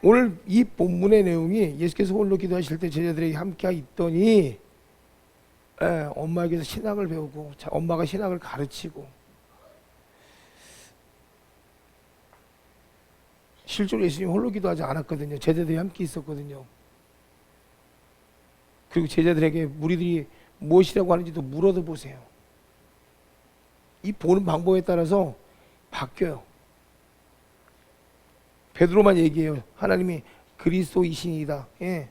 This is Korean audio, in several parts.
오늘 이 본문의 내용이 예수께서 홀로 기도하실 때 제자들에게 함께 있더니 엄마에게서 신학을 배우고 엄마가 신학을 가르치고, 실제로 예수님 홀로 기도하지 않았거든요. 제자들이 함께 있었거든요. 그리고 제자들에게 무리들이 무엇이라고 하는지도 물어도 보세요. 이 보는 방법에 따라서 바뀌어요. 베드로만 얘기해요. 하나님이 그리스도이신이다. 예.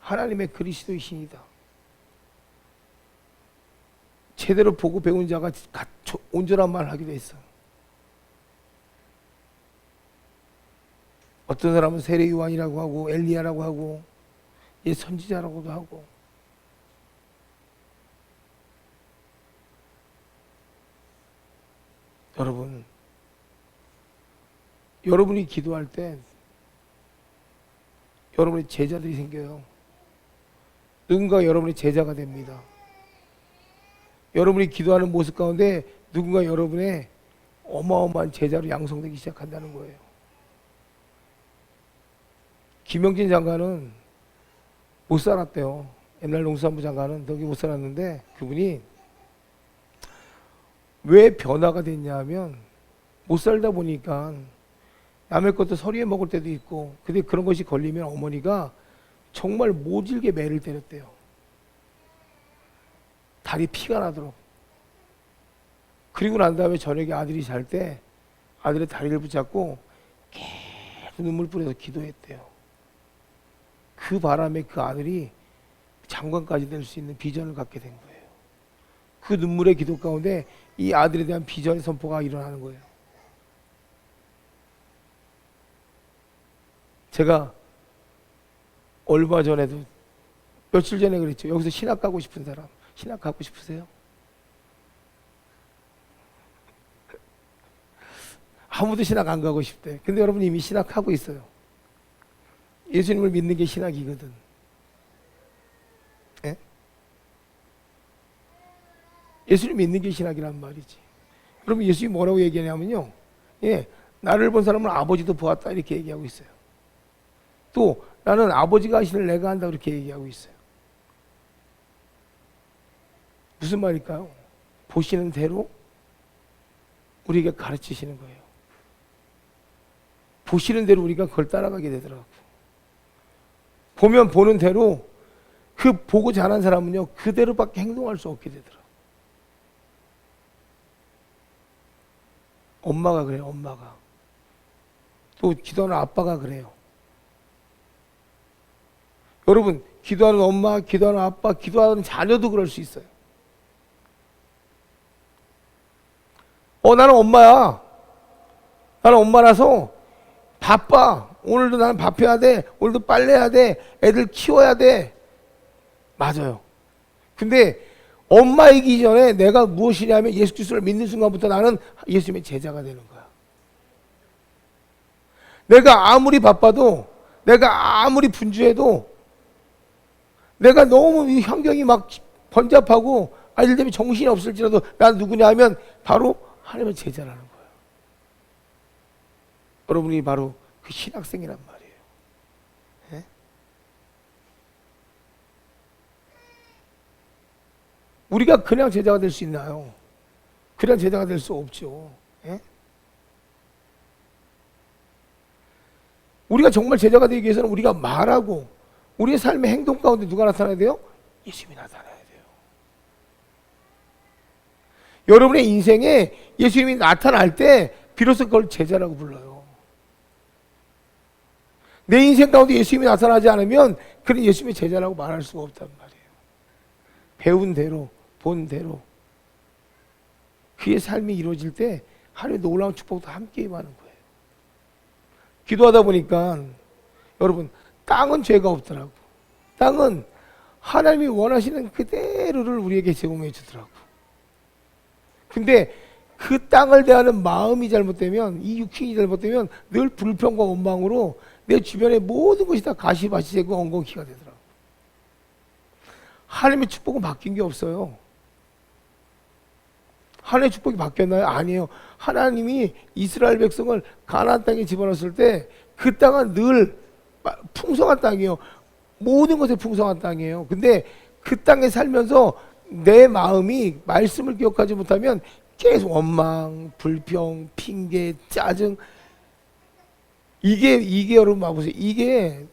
하나님의 그리스도이신이다. 제대로 보고 배운 자가 온전한 말을 하기도 했어. 어떤 사람은 세례 요한이라고 하고 엘리야라고 하고 예, 선지자라고도 하고. 여러분이 기도할 때 여러분의 제자들이 생겨요. 누군가 여러분의 제자가 됩니다. 여러분이 기도하는 모습 가운데 누군가 여러분의 어마어마한 제자로 양성되기 시작한다는 거예요. 김영진 장관은 못 살았대요. 옛날 농수산부 장관은 거기 못 살았는데, 그분이 왜 변화가 됐냐 하면, 못 살다 보니까 남의 것도 서리에 먹을 때도 있고, 근데 그런 것이 걸리면 어머니가 정말 모질게 매를 때렸대요. 다리 피가 나도록. 그리고 난 다음에 저녁에 아들이 잘 때 아들의 다리를 붙잡고 계속 눈물 뿌려서 기도했대요. 그 바람에 그 아들이 장관까지 될 수 있는 비전을 갖게 된 거예요. 그 눈물의 기도 가운데 이 아들에 대한 비전의 선포가 일어나는 거예요. 제가 얼마 전에도, 며칠 전에 그랬죠. 여기서 신학 가고 싶은 사람, 신학 가고 싶으세요? 아무도 신학 안 가고 싶대. 근데 여러분 이미 신학하고 있어요. 예수님을 믿는 게 신학이거든. 예? 예수님 믿는 게 신학이란 말이지. 여러분 예수님이 뭐라고 얘기하냐면요, 예, 나를 본 사람은 아버지도 보았다 이렇게 얘기하고 있어요. 또 나는 아버지가 하시는 내가 한다 그렇게 얘기하고 있어요. 무슨 말일까요? 보시는 대로 우리에게 가르치시는 거예요. 보시는 대로 우리가 그걸 따라가게 되더라고. 보면 보는 대로 그 보고 자란 사람은요, 그대로밖에 행동할 수 없게 되더라고. 엄마가 그래요, 엄마가. 또 기도하는 아빠가 그래요. 여러분, 기도하는 엄마, 기도하는 아빠, 기도하는 자녀도 그럴 수 있어요. 나는 엄마야. 나는 엄마라서 바빠. 오늘도 나는 밥해야 돼. 오늘도 빨래해야 돼. 애들 키워야 돼. 맞아요. 근데 엄마이기 전에 내가 무엇이냐면 예수 그리스도를 믿는 순간부터 나는 예수님의 제자가 되는 거야. 내가 아무리 바빠도, 내가 아무리 분주해도, 내가 너무 환경이 막 번잡하고 아이들 때문에 정신이 없을지라도 난 누구냐 하면 바로 하나님의 제자라는 거예요. 여러분이 바로 그 신학생이란 말이에요. 예? 우리가 그냥 제자가 될 수 있나요? 그냥 제자가 될 수 없죠. 예? 우리가 정말 제자가 되기 위해서는 우리가 말하고 우리의 삶의 행동 가운데 누가 나타나야 돼요? 예수님이 나타나야 돼요. 여러분의 인생에 예수님이 나타날 때 비로소 그걸 제자라고 불러요. 내 인생 가운데 예수님이 나타나지 않으면 그런 예수님의 제자라고 말할 수가 없단 말이에요. 배운 대로, 본 대로 그의 삶이 이루어질 때 하나님의 놀라운 축복도 함께 임하는 거예요. 기도하다 보니까 여러분, 땅은 죄가 없더라고. 땅은 하나님이 원하시는 그대로를 우리에게 제공해 주더라고. 근데 그 땅을 대하는 마음이 잘못되면, 이 육신이 잘못되면 늘 불평과 원망으로 내 주변의 모든 것이 다 가시밭이 되고 엉겅퀴가 되더라고. 하나님의 축복은 바뀐 게 없어요. 하나님의 축복이 바뀌었나요? 아니에요. 하나님이 이스라엘 백성을 가나안 땅에 집어넣었을 때 그 땅은 늘 풍성한 땅이에요. 모든 것에 풍성한 땅이에요. 근데 그 땅에 살면서 내 마음이 말씀을 기억하지 못하면 계속 원망, 불평, 핑계, 짜증. 이게 여러분 봐보세요. 이게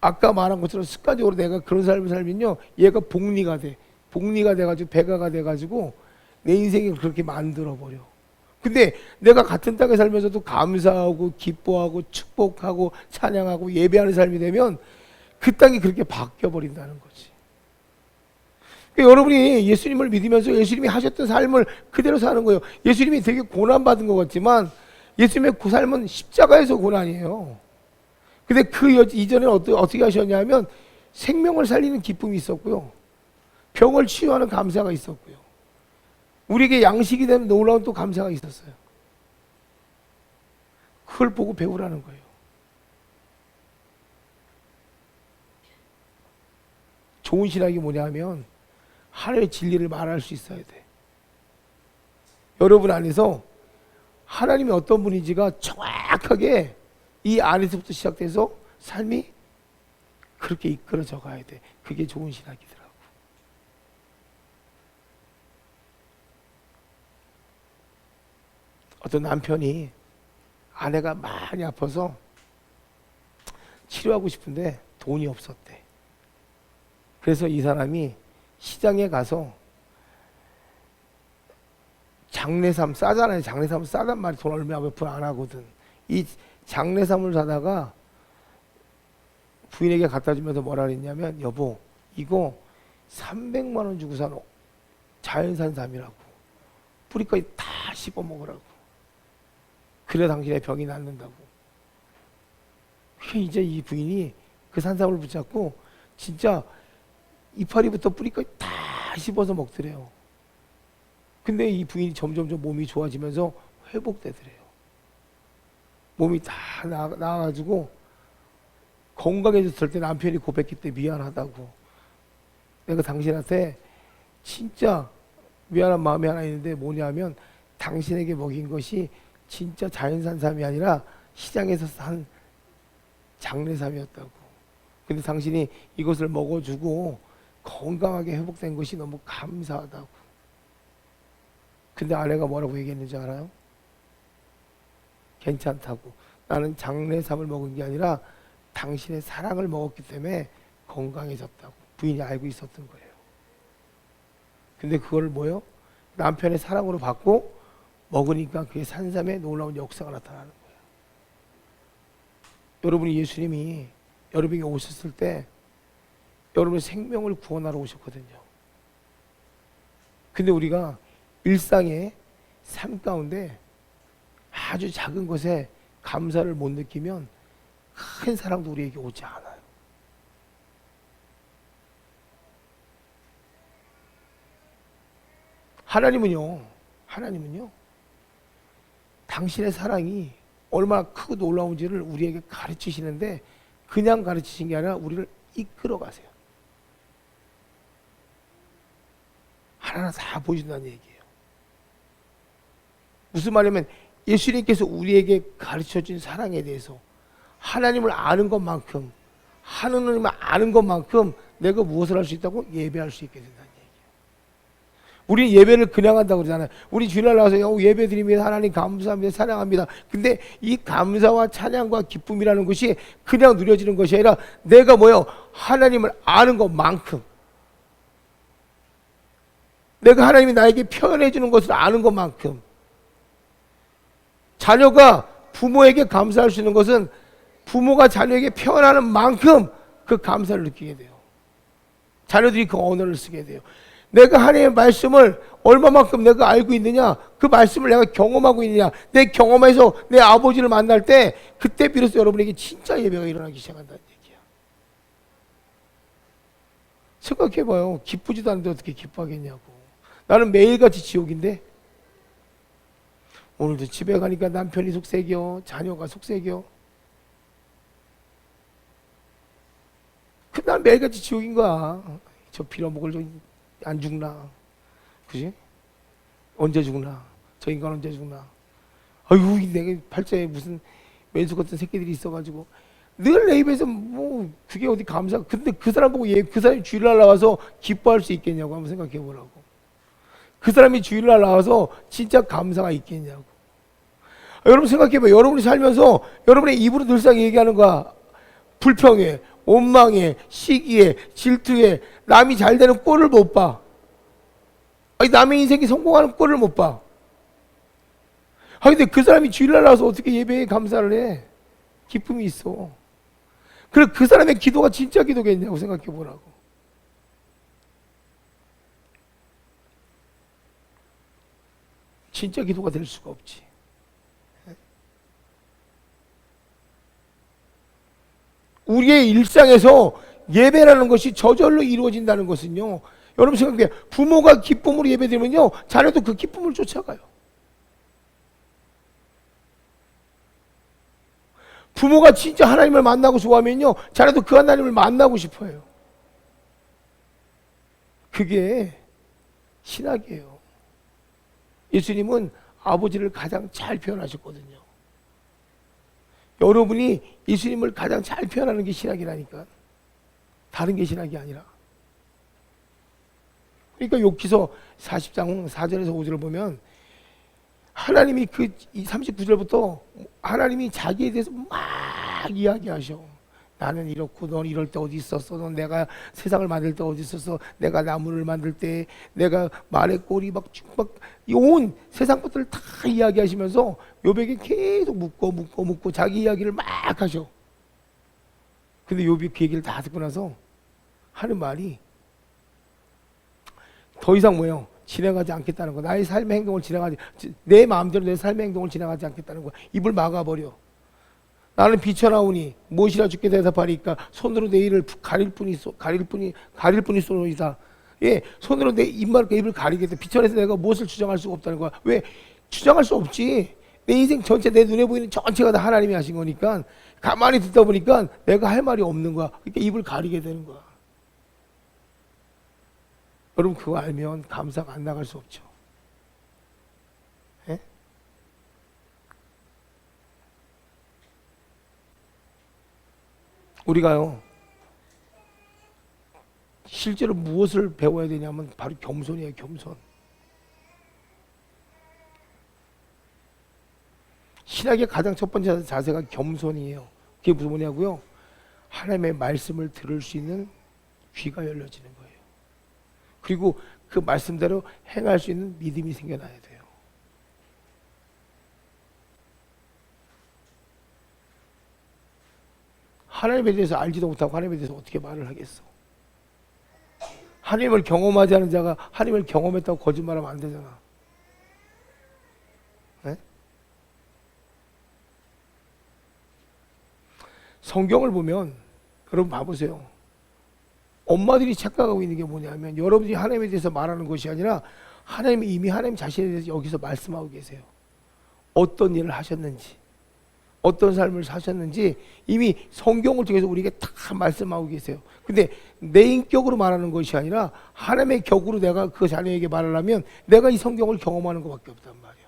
아까 말한 것처럼 습관적으로 내가 그런 삶을 살면요, 얘가 복리가 돼. 복리가 돼가지고 배가가 돼가지고 내 인생을 그렇게 만들어버려. 근데 내가 같은 땅에 살면서도 감사하고 기뻐하고 축복하고 찬양하고 예배하는 삶이 되면 그 땅이 그렇게 바뀌어버린다는 거지. 그러니까 여러분이 예수님을 믿으면서 예수님이 하셨던 삶을 그대로 사는 거예요. 예수님이 되게 고난받은 것 같지만 예수님의 그 삶은 십자가에서 고난이에요. 근데 그 이전에 어떻게 하셨냐면 생명을 살리는 기쁨이 있었고요, 병을 치유하는 감사가 있었고요, 우리에게 양식이 되는 놀라운 또 감사가 있었어요. 그걸 보고 배우라는 거예요. 좋은 신학이 뭐냐면 하나님의 진리를 말할 수 있어야 돼. 여러분 안에서 하나님이 어떤 분인지가 정확하게 이 안에서부터 시작돼서 삶이 그렇게 이끌어져 가야 돼. 그게 좋은 신학이더라고. 어떤 남편이 아내가 많이 아파서 치료하고 싶은데 돈이 없었대. 그래서 이 사람이 시장에 가서 장례삼 싸잖아요. 장례삼 싸단 말이 돈 얼마 몇 푼 안 하거든. 이 장례삼을 사다가 부인에게 갖다 주면서 뭐라 그랬냐면, 여보 이거 300만 원 주고 산 자연산 삼이라고, 뿌리까지 다 씹어 먹으라고. 그래 당신의 병이 낫는다고. 이제 이 부인이 그 산삼을 붙잡고 진짜 이파리부터 뿌리까지 다 씹어서 먹더래요. 근데 이 부인이 점점점 몸이 좋아지면서 회복되더래요. 몸이 다 나아가지고 건강해졌을 때 남편이 고백했대. 미안하다고. 내가 당신한테 진짜 미안한 마음이 하나 있는데 뭐냐면 당신에게 먹인 것이 진짜 자연산 삼이 아니라 시장에서 산 장례삼이었다고. 근데 당신이 이것을 먹어주고 건강하게 회복된 것이 너무 감사하다고. 근데 아내가 뭐라고 얘기했는지 알아요? 괜찮다고. 나는 장례삼을 먹은 게 아니라 당신의 사랑을 먹었기 때문에 건강해졌다고. 부인이 알고 있었던 거예요. 근데 그걸 뭐요? 남편의 사랑으로 받고 먹으니까 그게 산삼의 놀라운 역사가 나타나는 거예요. 여러분이 예수님이 여러분에게 오셨을 때 여러분의 생명을 구원하러 오셨거든요. 근데 우리가 일상의 삶 가운데 아주 작은 것에 감사를 못 느끼면 큰 사랑도 우리에게 오지 않아요. 하나님은요 당신의 사랑이 얼마나 크고 놀라운지를 우리에게 가르치시는데, 그냥 가르치신 게 아니라 우리를 이끌어 가세요. 하나하나 다 보여준다는 얘기예요. 무슨 말이냐면 예수님께서 우리에게 가르쳐준 사랑에 대해서 하나님을 아는 것만큼, 하나님을 아는 것만큼 내가 무엇을 할 수 있다고? 예배할 수 있게 된다는 얘기예요. 우리 예배를 그냥 한다고 그러잖아요. 우리 주일날 나와서 예배 드립니다. 하나님 감사합니다. 찬양합니다. 근데 이 감사와 찬양과 기쁨이라는 것이 그냥 누려지는 것이 아니라 내가 뭐요? 하나님을 아는 것만큼, 내가 하나님이 나에게 표현해 주는 것을 아는 것만큼, 자녀가 부모에게 감사할 수 있는 것은 부모가 자녀에게 표현하는 만큼 그 감사를 느끼게 돼요. 자녀들이 그 언어를 쓰게 돼요. 내가 하나님의 말씀을 얼마만큼 내가 알고 있느냐, 그 말씀을 내가 경험하고 있느냐, 내 경험에서 내 아버지를 만날 때 그때 비로소 여러분에게 진짜 예배가 일어나기 시작한다는 얘기야. 생각해봐요. 기쁘지도 않은데 어떻게 기뻐하겠냐고. 나는 매일같이 지옥인데 오늘도 집에 가니까 남편이 속색여, 자녀가 속색여. 난 매일같이 지옥인 거야. 저 빌어먹을 안 죽나? 그지? 언제 죽나? 저 인간 언제 죽나? 아유, 내가 팔자에 무슨 왼수 같은 새끼들이 있어가지고 늘 내 입에서 뭐 그게 어디 감사. 근데 그 사람 보고 그 사람이 주일날 나와서 기뻐할 수 있겠냐고 한번 생각해 보라고. 그 사람이 주일날 나와서 진짜 감사가 있겠냐고. 여러분 생각해봐요. 여러분이 살면서 여러분의 입으로 늘상 얘기하는 거야. 불평해, 원망해, 시기해, 질투해. 남이 잘 되는 꼴을 못 봐. 아니 남의 인생이 성공하는 꼴을 못 봐. 아 근데 그 사람이 주일날 나와서 어떻게 예배에 감사를 해? 기쁨이 있어. 그래 그 사람의 기도가 진짜 기도겠냐고 생각해 보라고. 진짜 기도가 될 수가 없지. 우리의 일상에서 예배라는 것이 저절로 이루어진다는 것은요. 여러분 생각해요. 부모가 기쁨으로 예배드리면요. 자녀도 그 기쁨을 쫓아가요. 부모가 진짜 하나님을 만나고 좋아하면요. 자녀도 그 하나님을 만나고 싶어요. 그게 신학이에요. 예수님은 아버지를 가장 잘 표현하셨거든요. 여러분이 예수님을 가장 잘 표현하는 게 신학이라니까. 다른 게 신학이 아니라. 그러니까 욥기서 40장 4절에서 5절을 보면 하나님이 그 39절부터 하나님이 자기에 대해서 막 이야기하셔. 나는 이렇고 넌 이럴 때 어디 있었어? 넌 내가 세상을 만들 때 어디 있었어? 내가 나무를 만들 때 내가 말의 꼬리 막 온 세상 것들을 다 이야기하시면서 욥에게 계속 묻고 자기 이야기를 막 하셔. 근데 욥이 그 얘기를 다 듣고 나서 하는 말이 더 이상 뭐예요? 진행하지 않겠다는 거. 나의 삶의 행동을 내 마음대로 내 삶의 행동을 진행하지 않겠다는 거. 입을 막아버려. 나는 비쳐나오니 무엇이라 주께 대답하리까? 손으로 내 입을 가릴 뿐이소이다. 예, 손으로 내 입을 가리겠다. 비천해서 내가 무엇을 주장할 수가 없다는 거야. 왜? 주장할 수 없지. 내 인생 전체, 내 눈에 보이는 전체가 다 하나님이 하신 거니까 가만히 듣다 보니까 내가 할 말이 없는 거야. 그러니까 입을 가리게 되는 거야. 여러분 그거 알면 감사가 안 나갈 수 없죠. 예? 우리가요 실제로 무엇을 배워야 되냐면 바로 겸손이에요. 겸손. 신학의 가장 첫 번째 자세가 겸손이에요. 그게 무슨 뭐냐고요? 하나님의 말씀을 들을 수 있는 귀가 열려지는 거예요. 그리고 그 말씀대로 행할 수 있는 믿음이 생겨나야 돼요. 하나님에 대해서 알지도 못하고 하나님에 대해서 어떻게 말을 하겠어? 하나님을 경험하지 않은 자가 하나님을 경험했다고 거짓말하면 안 되잖아. 네? 성경을 보면 여러분 봐보세요. 엄마들이 착각하고 있는 게 뭐냐면 여러분이 하나님에 대해서 말하는 것이 아니라 하나님이 이미 하나님 자신에 대해서 여기서 말씀하고 계세요. 어떤 일을 하셨는지, 어떤 삶을 사셨는지 이미 성경을 통해서 우리에게 다 말씀하고 계세요. 근데 내 인격으로 말하는 것이 아니라 하나님의 격으로 내가 그 자녀에게 말을 하면 내가 이 성경을 경험하는 것밖에 없단 말이야.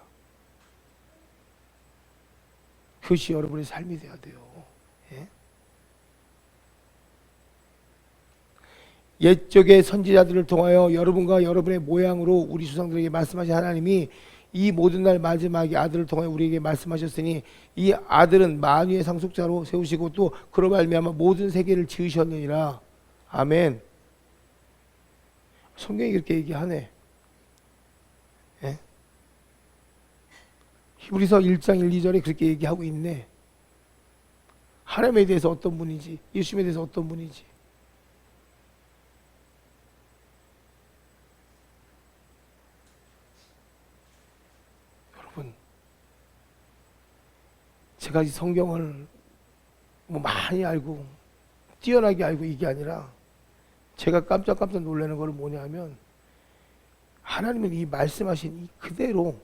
그것이 여러분의 삶이 돼야 돼요. 예? 옛적의 선지자들을 통하여 여러분과 여러분의 모양으로 우리 조상들에게 말씀하신 하나님이 이 모든 날 마지막에 아들을 통하여 우리에게 말씀하셨으니 이 아들은 만유의 상속자로 세우시고 또 그로 말미암아 모든 세계를 지으셨느니라. 아멘. 성경이 그렇게 얘기하네. 예? 히브리서 1장 1, 2절에 그렇게 얘기하고 있네. 하나님에 대해서 어떤 분인지, 예수님에 대해서 어떤 분인지. 제가 이 성경을 뭐 많이 알고 뛰어나게 알고 이게 아니라 제가 깜짝깜짝 놀라는 것은 뭐냐면 하나님은 이 말씀하신 이 그대로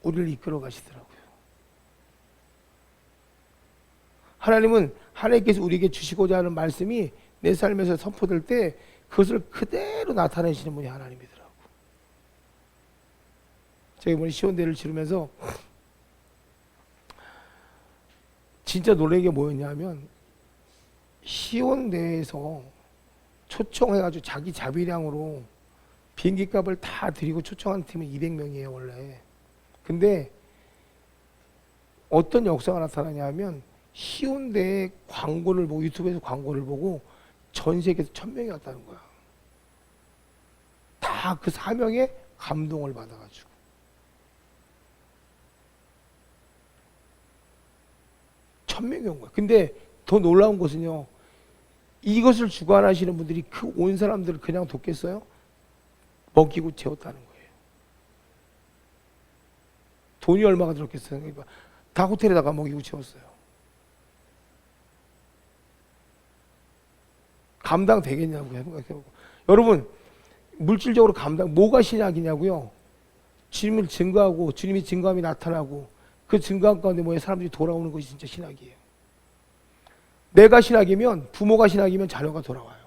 우리를 이끌어 가시더라고요. 하나님은 하나님께서 우리에게 주시고자 하는 말씀이 내 삶에서 선포될 때 그것을 그대로 나타내시는 분이 하나님이더라고요. 제가 이번에 시온대를 치르면서 진짜 놀라는 게 뭐였냐면 시온대에서 초청해가지고 자기 자비량으로 비행기 값을 다 드리고 초청한 팀은 200명이에요 원래. 근데 어떤 역사가 나타나냐면 시온대의 광고를 보고 유튜브에서 광고를 보고 전 세계에서 1000명이 왔다는 거야. 다 그 사명에 감동을 받아가지고. 천명이 온 거야. 근데 더 놀라운 것은요, 이것을 주관하시는 분들이 그 온 사람들을 그냥 뒀겠어요? 먹이고 재웠다는 거예요. 돈이 얼마가 들었겠어요? 다 호텔에다가 먹이고 재웠어요. 감당되겠냐고 생각해보고. 여러분, 물질적으로 뭐가 신약이냐고요? 주님을 증거하고 주님이 증거함이 나타나고 그 증거함 가운데 뭐에 사람들이 돌아오는 것이 진짜 신학이에요. 내가 신학이면, 부모가 신학이면 자녀가 돌아와요.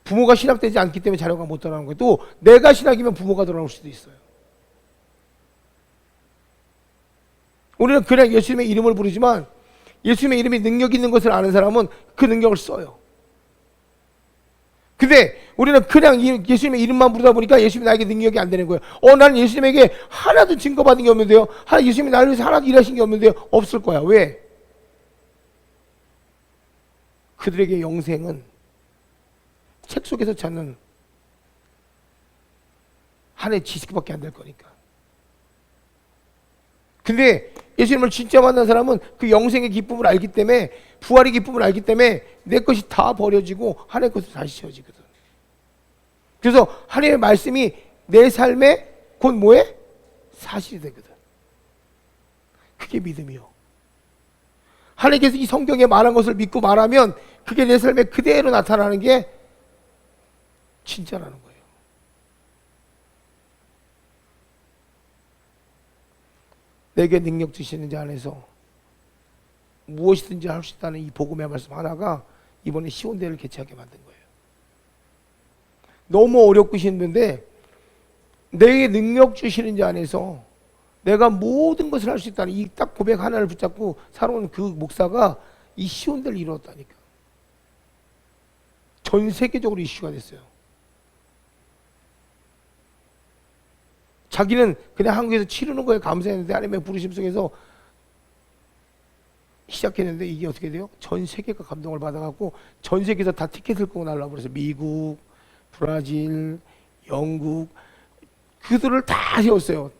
부모가 신학되지 않기 때문에 자녀가 못 돌아오는 거예요. 또 내가 신학이면 부모가 돌아올 수도 있어요. 우리는 그냥 예수님의 이름을 부르지만 예수님의 이름이 능력 있는 것을 아는 사람은 그 능력을 써요. 근데 우리는 그냥 예수님의 이름만 부르다 보니까 예수님이 나에게 능력이 안 되는 거예요. 나는 예수님에게 하나도 증거받은 게 없는데요. 예수님이 나를 위해서 하나도 일하신 게 없는데요. 없을 거야. 왜? 그들에게 영생은 책 속에서 찾는 하나의 지식밖에 안 될 거니까. 근데 예수님을 진짜 만난 사람은 그 영생의 기쁨을 알기 때문에, 부활의 기쁨을 알기 때문에 내 것이 다 버려지고 하나님의 것으로 다시 채워지거든. 그래서 하나님의 말씀이 내 삶에 곧 뭐에? 사실이 되거든. 그게 믿음이요. 하나님께서 이 성경에 말한 것을 믿고 말하면 그게 내 삶에 그대로 나타나는 게 진짜라는 거예요. 내게 능력 주시는 자 안에서 무엇이든지 할 수 있다는 이 복음의 말씀 하나가 이번에 시온대를 개최하게 만든 거예요. 너무 어렵고 힘든데 내게 능력 주시는 자 안에서 내가 모든 것을 할 수 있다는 이 딱 고백 하나를 붙잡고 살아온 그 목사가 이 시온대를 이루었다니까. 전 세계적으로 이슈가 됐어요. 자기는 그냥 한국에서 치르는 거에 감사했는데 하나님의 부르심 속에서 시작했는데 이게 어떻게 돼요? 전 세계가 감동을 받아갖고 전 세계에서 다 티켓을 끊고 날라버려서 미국, 브라질, 영국 그들을 다 세웠어요.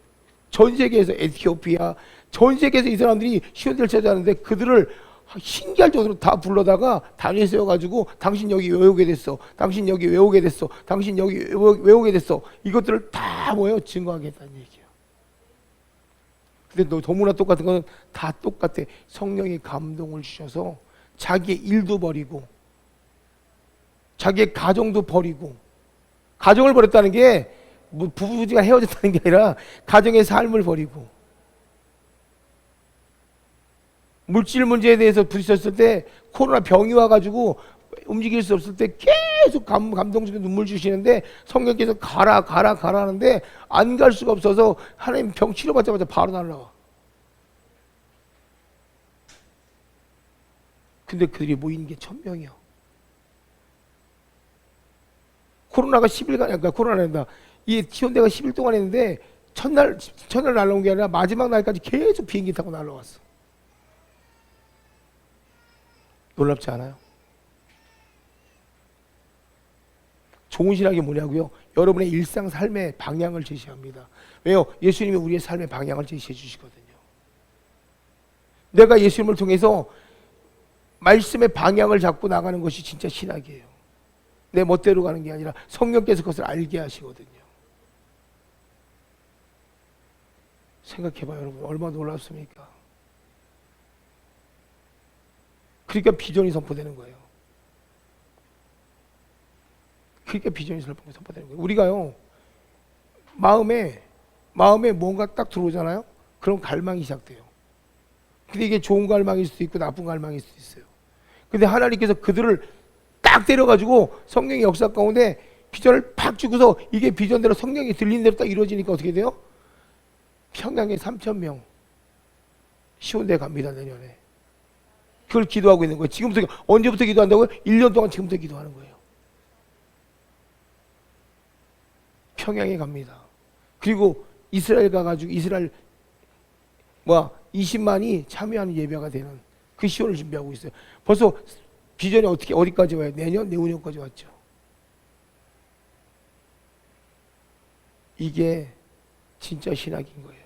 전 세계에서 에티오피아, 전 세계에서 이 사람들이 시온대를 찾아왔는데 그들을 신기할 정도로 다 불러다가 단위에 세워가지고 당신 여기 왜 오게 됐어? 당신 여기 왜 오게 됐어? 당신 여기 왜 오게 됐어? 이것들을 다 뭐예요? 증거하겠다는 얘기예요. 근데 너무나 똑같은 건 다 똑같아. 성령이 감동을 주셔서 자기의 일도 버리고 자기의 가정도 버리고, 가정을 버렸다는 게 뭐 부부가 헤어졌다는 게 아니라 가정의 삶을 버리고, 물질 문제에 대해서 부딪혔을 때 코로나 병이 와가지고 움직일 수 없을 때 계속 감동적인 눈물 주시는데 성령께서 가라 하는데 안 갈 수가 없어서 하나님 병 치료받자마자 바로 날라와. 근데 그들이 모인 게 1000명이요. 코로나가 10일간, 그러니까 코로나란다. 이 시온대가 10일 동안 했는데 첫날 날라온 게 아니라 마지막 날까지 계속 비행기 타고 날라왔어. 놀랍지 않아요? 좋은 신학이 뭐냐고요? 여러분의 일상 삶의 방향을 제시합니다. 왜요? 예수님이 우리의 삶의 방향을 제시해 주시거든요. 내가 예수님을 통해서 말씀의 방향을 잡고 나가는 것이 진짜 신학이에요. 내 멋대로 가는 게 아니라 성령께서 그것을 알게 하시거든요. 생각해봐요, 여러분. 얼마나 놀랍습니까? 그러니까 비전이 선포되는 거예요. 그러니까 비전이 선포되는 거예요. 우리가요, 마음에 뭔가 딱 들어오잖아요? 그럼 갈망이 시작돼요. 근데 이게 좋은 갈망일 수도 있고 나쁜 갈망일 수도 있어요. 근데 하나님께서 그들을 딱 때려가지고 성령의 역사 가운데 비전을 팍 주고서 이게 비전대로 성령이 들린 대로 딱 이루어지니까 어떻게 돼요? 평양에 3000명, 시온대 갑니다. 내년에. 그걸 기도하고 있는 거예요. 지금부터. 언제부터 기도한다고요? 1년 동안 지금부터 기도하는 거예요. 평양에 갑니다. 그리고 이스라엘 가가지고 이스라엘 20만이 참여하는 예배가 되는 그 시온을 준비하고 있어요. 벌써 비전이 어디까지 와요? 내년, 내후년까지 왔죠. 이게 진짜 신학인 거예요.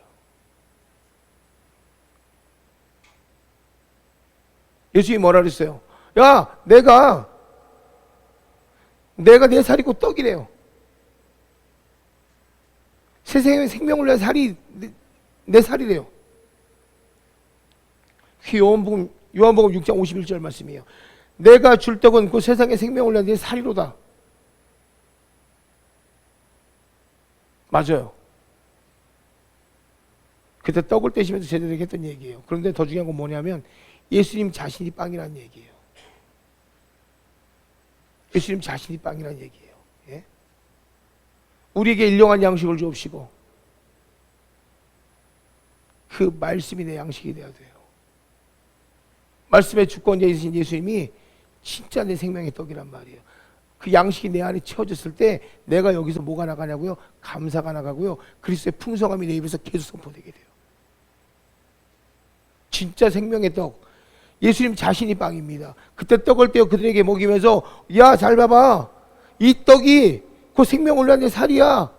예수님이 뭐라 그랬어요? 야, 내가 내 살이고 떡이래요. 세상에 생명을 위한 살이 내 살이래요. 요한복음 6장 51절 말씀이에요. 내가 줄 떡은 그 세상의 생명을 위한 내 살이로다. 맞아요. 그때 떡을 떼시면서 제대로 했던 얘기예요. 그런데 더 중요한 건 뭐냐면 예수님 자신이 빵이라는 얘기예요. 예수님 자신이 빵이라는 얘기예요. 예? 우리에게 일용할 양식을 주옵시고 그 말씀이 내 양식이 되어야 돼요. 말씀의 주권자이신 예수님이 진짜 내 생명의 떡이란 말이에요. 그 양식이 내 안에 채워졌을 때 내가 여기서 뭐가 나가냐고요? 감사가 나가고요. 그리스도의 풍성함이 내 입에서 계속 선포되게 돼요. 진짜 생명의 떡. 예수님 자신이 빵입니다. 그때 떡을 떼어 그들에게 먹이면서 야, 잘 봐봐. 이 떡이 그 생명을 위한 내 살이야.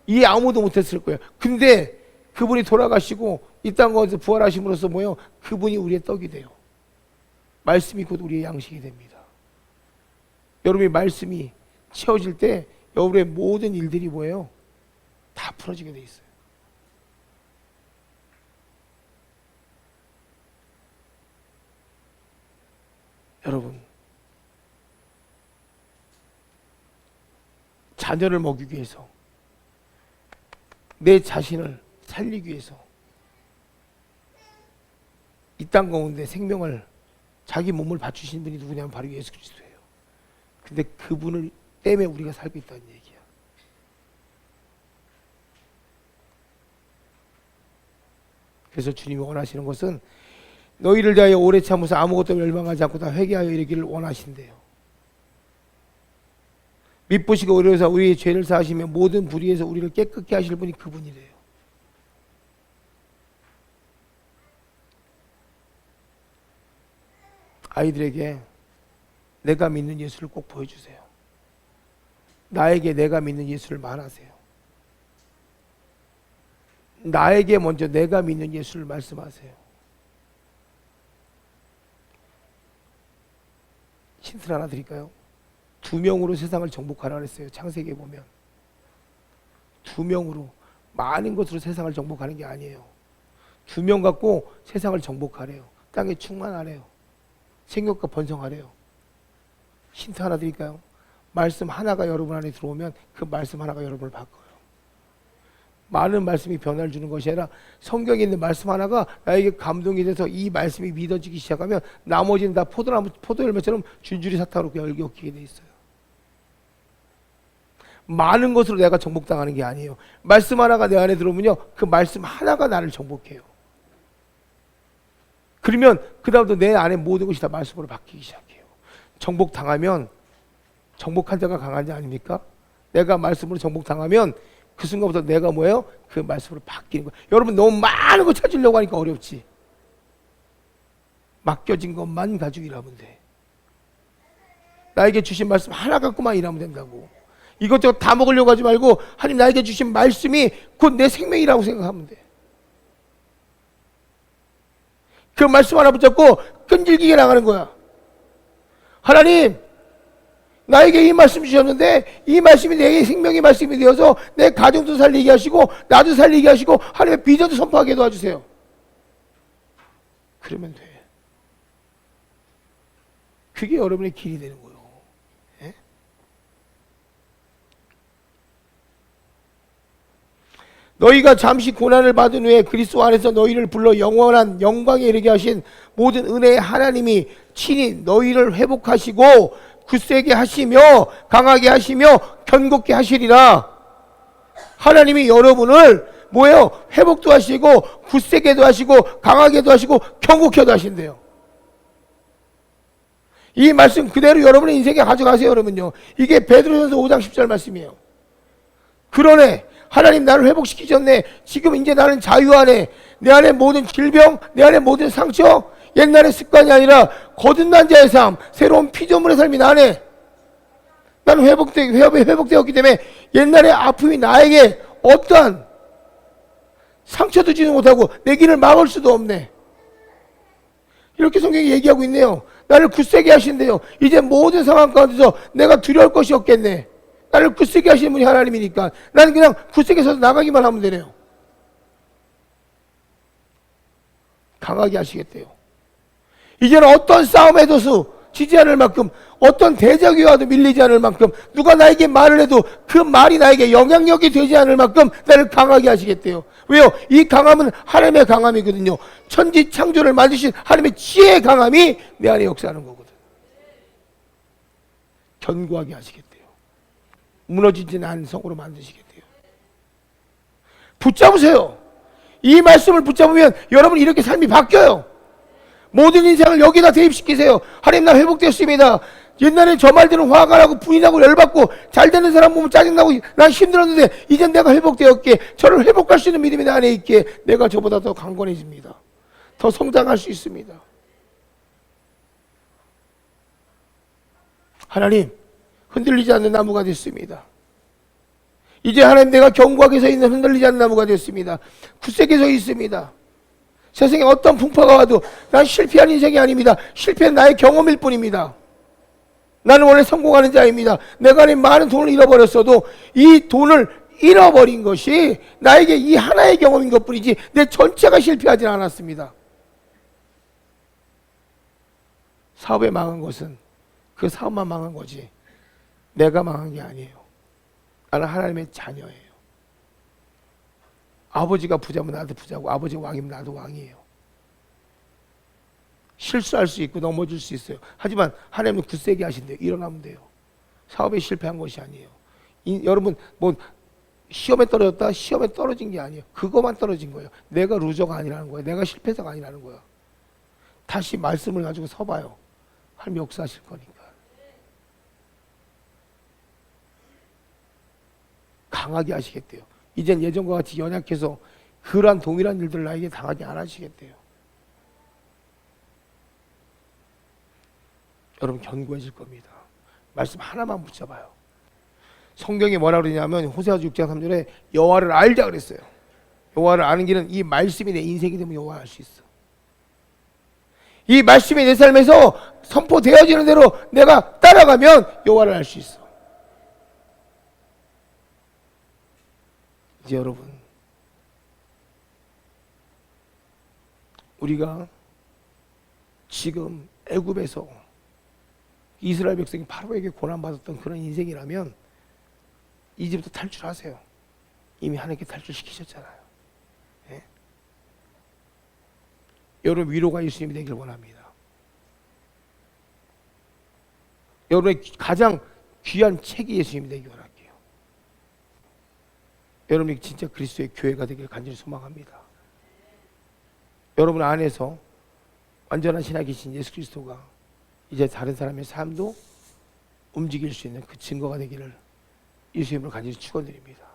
이해 아무도 못했을 거예요. 근데 그분이 돌아가시고 이 땅 가운데 부활하심으로써 뭐예요? 그분이 우리의 떡이 돼요. 말씀이 곧 우리의 양식이 됩니다. 여러분의 말씀이 채워질 때 여러분의 모든 일들이 뭐예요? 다 풀어지게 돼 있어요. 여러분, 자녀를 먹이기 위해서, 내 자신을 살리기 위해서 이 땅 가운데 생명을, 자기 몸을 바치신 분이 누구냐면 바로 예수 그리스도예요. 근데 그분을 때문에 우리가 살고 있다는 얘기야. 그래서 주님이 원하시는 것은 너희를 대하여 오래 참으서 아무것도 멸망하지 않고 다 회개하여 이르기를 원하신대요. 미쁘시고 의로우사 우리의 죄를 사하시며 모든 불의에서 우리를 깨끗게 하실 분이 그분이래요. 아이들에게 내가 믿는 예수를 꼭 보여주세요. 나에게 내가 믿는 예수를 말하세요. 나에게 먼저 내가 믿는 예수를 말씀하세요. 힌트를 하나 드릴까요? 2명으로 세상을 정복하라 그랬어요. 창세기에 보면 2명으로, 많은 것으로 세상을 정복하는 게 아니에요. 2명 갖고 세상을 정복하래요. 땅에 충만하래요. 생육과 번성하래요. 힌트 하나 드릴까요? 말씀 하나가 여러분 안에 들어오면 그 말씀 하나가 여러분을 바꿔요. 많은 말씀이 변화를 주는 것이 아니라 성경에 있는 말씀 하나가 나에게 감동이 돼서 이 말씀이 믿어지기 시작하면 나머지는 다 포도열매처럼 줄줄이 사탕으로 열기 엎기게 돼 있어요. 많은 것으로 내가 정복당하는 게 아니에요. 말씀 하나가 내 안에 들어오면요, 그 말씀 하나가 나를 정복해요. 그러면 그 다음부터 내 안에 모든 것이 다 말씀으로 바뀌기 시작해요. 정복당하면 정복한 자가 강한 자 아닙니까? 내가 말씀으로 정복당하면 그 순간부터 내가 뭐예요? 그 말씀으로 바뀌는 거예요. 여러분, 너무 많은 거 찾으려고 하니까 어렵지. 맡겨진 것만 가지고 일하면 돼. 나에게 주신 말씀 하나 갖고만 일하면 된다고. 이것저것 다 먹으려고 하지 말고 하나님 나에게 주신 말씀이 곧 내 생명이라고 생각하면 돼. 그 말씀 하나 붙잡고 끈질기게 나가는 거야. 하나님, 나에게 이 말씀 주셨는데 이 말씀이 내 생명의 말씀이 되어서 내 가정도 살리게 하시고 나도 살리게 하시고 하나님의 비전도 선포하게 도와주세요. 그러면 돼. 그게 여러분의 길이 되는 거예요. 예? 너희가 잠시 고난을 받은 후에 그리스도 안에서 너희를 불러 영원한 영광에 이르게 하신 모든 은혜의 하나님이 친히 너희를 회복하시고 굳세게 하시며 강하게 하시며 견고케 하시리라. 하나님이 여러분을 뭐예요? 회복도 하시고 굳세게도 하시고 강하게도 하시고 경고케도 하신대요. 이 말씀 그대로 여러분의 인생에 가져가세요. 여러분요, 이게 베드로전서 5장 10절 말씀이에요. 그러네, 하나님 나를 회복시키셨네. 지금 이제 나는 자유하네. 내 안에 모든 질병, 내 안에 모든 상처, 옛날의 습관이 아니라 거듭난 자의 삶, 새로운 피조물의 삶이 나네. 나는 회복되었기 때문에 옛날의 아픔이 나에게 어떠한 상처도 주지 못하고 내 길을 막을 수도 없네. 이렇게 성경이 얘기하고 있네요. 나를 굳세게 하신대요. 이제 모든 상황 가운데서 내가 두려울 것이 없겠네. 나를 굳세게 하시는 분이 하나님이니까 나는 그냥 굳세게 서서 나가기만 하면 되네요. 강하게 하시겠대요. 이제는 어떤 싸움에도 지지 않을 만큼, 어떤 대적이 와도 밀리지 않을 만큼, 누가 나에게 말을 해도 그 말이 나에게 영향력이 되지 않을 만큼 나를 강하게 하시겠대요. 왜요? 이 강함은 하나님의 강함이거든요. 천지 창조를 만드신 하나님의 지혜의 강함이 내 안에 역사하는 거거든. 견고하게 하시겠대요. 무너지지 않은 성으로 만드시겠대요. 붙잡으세요. 이 말씀을 붙잡으면 여러분 이렇게 삶이 바뀌어요. 모든 인생을 여기다 대입시키세요. 하나님 나 회복됐습니다. 옛날에 저 말들은 화가 나고 부인하고 열받고 잘 되는 사람 보면 짜증나고 난 힘들었는데 이젠 내가 회복되었기에 저를 회복할 수 있는 믿음이 내 안에 있기에 내가 저보다 더 강건해집니다. 더 성장할 수 있습니다. 하나님 흔들리지 않는 나무가 됐습니다. 이제 하나님 내가 견고하게 서 있는 흔들리지 않는 나무가 됐습니다. 굳세게 서 있습니다. 세상에 어떤 풍파가 와도 난 실패한 인생이 아닙니다. 실패는 나의 경험일 뿐입니다. 나는 원래 성공하는 자입니다. 내가 많은 돈을 잃어버렸어도 이 돈을 잃어버린 것이 나에게 이 하나의 경험인 것뿐이지 내 전체가 실패하지 않았습니다. 사업에 망한 것은 그 사업만 망한 거지 내가 망한 게 아니에요. 나는 하나님의 자녀예요. 아버지가 부자면 나도 부자고 아버지가 왕이면 나도 왕이에요. 실수할 수 있고 넘어질 수 있어요. 하지만 하나님은 굳세게 하신대요. 일어나면 돼요. 사업에 실패한 것이 아니에요. 여러분 뭐 시험에 떨어졌다 시험에 떨어진 게 아니에요. 그것만 떨어진 거예요. 내가 루저가 아니라는 거예요. 내가 실패자가 아니라는 거예요. 다시 말씀을 가지고 서봐요. 하나님 역사하실 거니까. 강하게 하시겠대요. 이젠 예전과 같이 연약해서 그러한 동일한 일들 나에게 당하지 안 하시겠대요. 여러분 견고해질 겁니다. 말씀 하나만 붙잡아요. 성경에 뭐라 그러냐면 호세아서 6장 3절에 여호와를 알자 그랬어요. 여호와를 아는 길은 이 말씀이 내 인생이 되면 여호와 알 수 있어. 이 말씀이 내 삶에서 선포되어지는 대로 내가 따라가면 여호와를 알 수 있어. 이제 여러분 우리가 지금 애굽에서 이스라엘 백성이 바로에게 고난받았던 그런 인생이라면 이제부터 탈출하세요. 이미 하나님께 탈출시키셨잖아요. 예? 여러분 위로가 예수님이 되길 원합니다. 여러분의 가장 귀한 책이 예수님이 되길 원합니다. 여러분이 진짜 그리스도의 교회가 되길 간절히 소망합니다. 여러분 안에서 완전한 신학이신 예수 그리스도가 이제 다른 사람의 삶도 움직일 수 있는 그 증거가 되기를 예수님을 간절히 축원드립니다.